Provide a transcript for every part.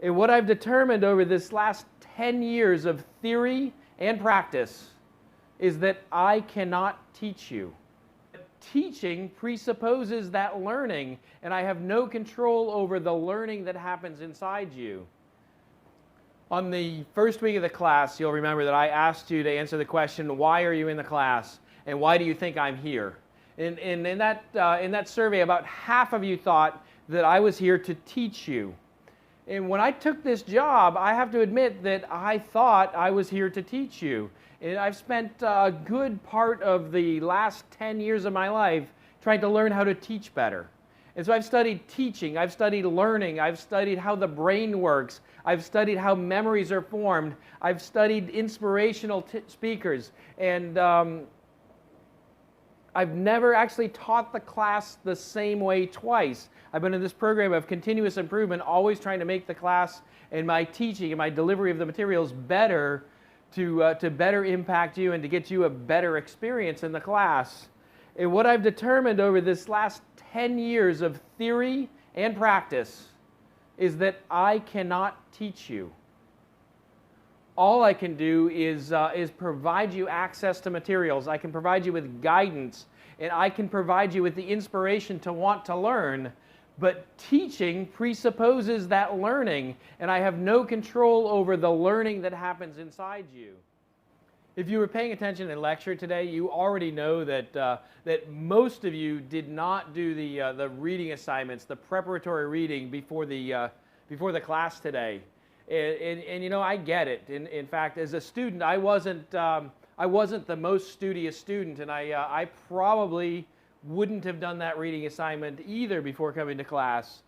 And what I've determined over this last 10 years of theory and practice is that I cannot teach you. Teaching presupposes that learning, and I have no control over the learning that happens inside you. On the first week of the class, you'll remember that I asked you to answer the question, why are you in the class, and why do you think I'm here? And in that survey, about half of you thought that I was here to teach you. And when I took this job, I have to admit that I thought I was here to teach you. And I've spent a good part of the last 10 years of my life trying to learn how to teach better. And so I've studied teaching, I've studied learning, I've studied how the brain works, I've studied how memories are formed, I've studied inspirational speakers, and I've never actually taught the class the same way twice. I've been in this program of continuous improvement, always trying to make the class and my teaching and my delivery of the materials better to better impact you and to get you a better experience in the class. And what I've determined over this last 10 years of theory and practice is that I cannot teach you. All I can do is provide you access to materials. I can provide you with guidance, and I can provide you with the inspiration to want to learn. But teaching presupposes that learning, and I have no control over the learning that happens inside you. If you were paying attention in lecture today, you already know that that most of you did not do the reading assignments, the preparatory reading before the class today. And you know, I get it. In fact, as a student, I wasn't the most studious student, and I probably wouldn't have done that reading assignment either before coming to class.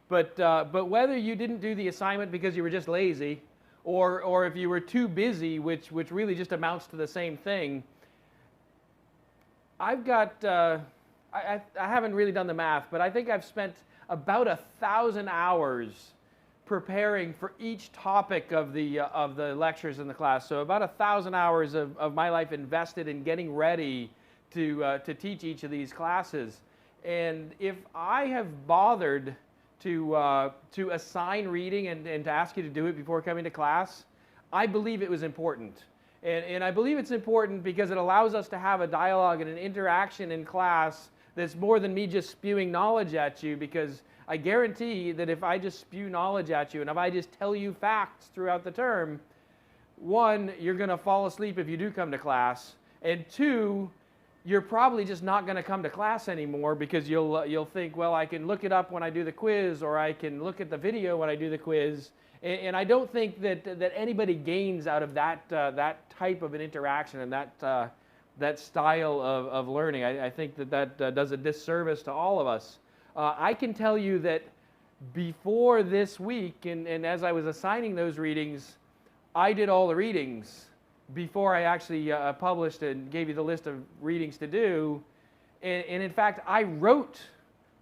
But whether you didn't do the assignment because you were just lazy, or if you were too busy, which really just amounts to the same thing, I've got I haven't really done the math, but I think I've spent about 1,000 hours preparing for each topic of the lectures in the class. So about 1,000 hours of my life invested in getting ready to teach each of these classes. And if I have bothered to assign reading and to ask you to do it before coming to class, I believe it was important. And I believe it's important because it allows us to have a dialogue and an interaction in class that's more than me just spewing knowledge at you, because I guarantee that if I just spew knowledge at you and if I just tell you facts throughout the term, one, you're going to fall asleep if you do come to class, and two, you're probably just not going to come to class anymore because you'll think, well, I can look it up when I do the quiz, or I can look at the video when I do the quiz. And I don't think that anybody gains out of that type of an interaction and that style of learning. I think that does a disservice to all of us. I can tell you that before this week, and as I was assigning those readings, I did all the readings before I actually published and gave you the list of readings to do. And in fact, I wrote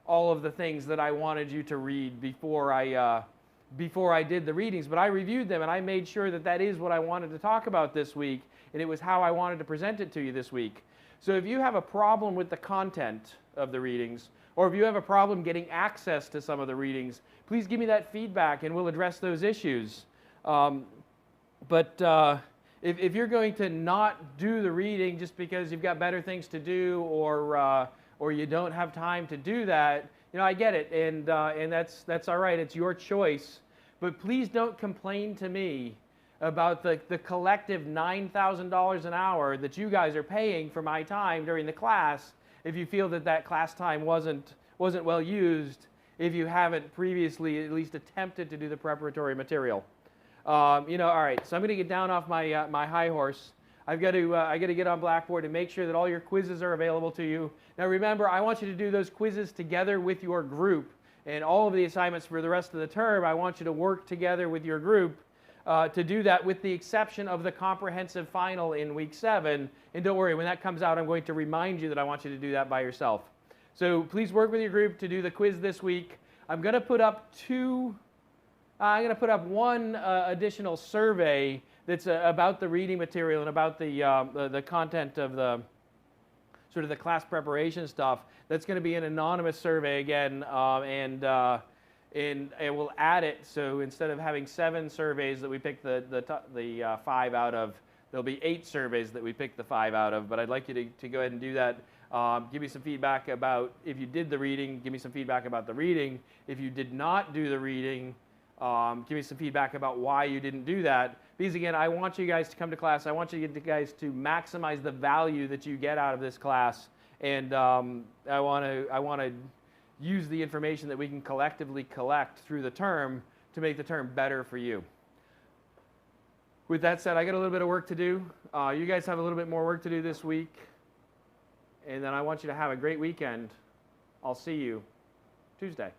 all of the things that I wanted you to read before I did the readings, but I reviewed them and I made sure that that is what I wanted to talk about this week, and it was how I wanted to present it to you this week. So if you have a problem with the content of the readings, or if you have a problem getting access to some of the readings, please give me that feedback and we'll address those issues. If you're going to not do the reading just because you've got better things to do, or you don't have time to do that, you know, I get it, and that's all right. It's your choice. But please don't complain to me about the collective $9,000 an hour that you guys are paying for my time during the class if you feel that class time wasn't well used, if you haven't previously at least attempted to do the preparatory material. You know, all right, so I'm going to get down off my my high horse. I got to get on Blackboard and make sure that all your quizzes are available to you. Now remember, I want you to do those quizzes together with your group, and all of the assignments for the rest of the term, I want you to work together with your group to do that, with the exception of the comprehensive final in week 7. And don't worry, when that comes out, I'm going to remind you that I want you to do that by yourself. So please work with your group to do the quiz this week. I'm going to put up one additional survey that's about the reading material and about the content of the sort of the class preparation stuff. That's going to be an anonymous survey again, and it will add it. So instead of having 7 surveys that we pick the 5 out of, there'll be 8 surveys that we pick the 5 out of. But I'd like you to go ahead and do that. Give me some feedback about if you did the reading. Give me some feedback about the reading. If you did not do the reading, give me some feedback about why you didn't do that. Because again, I want you guys to come to class. I want you guys to maximize the value that you get out of this class. And I want to use the information that we can collectively collect through the term to make the term better for you. With that said, I got a little bit of work to do. You guys have a little bit more work to do this week. And then I want you to have a great weekend. I'll see you Tuesday.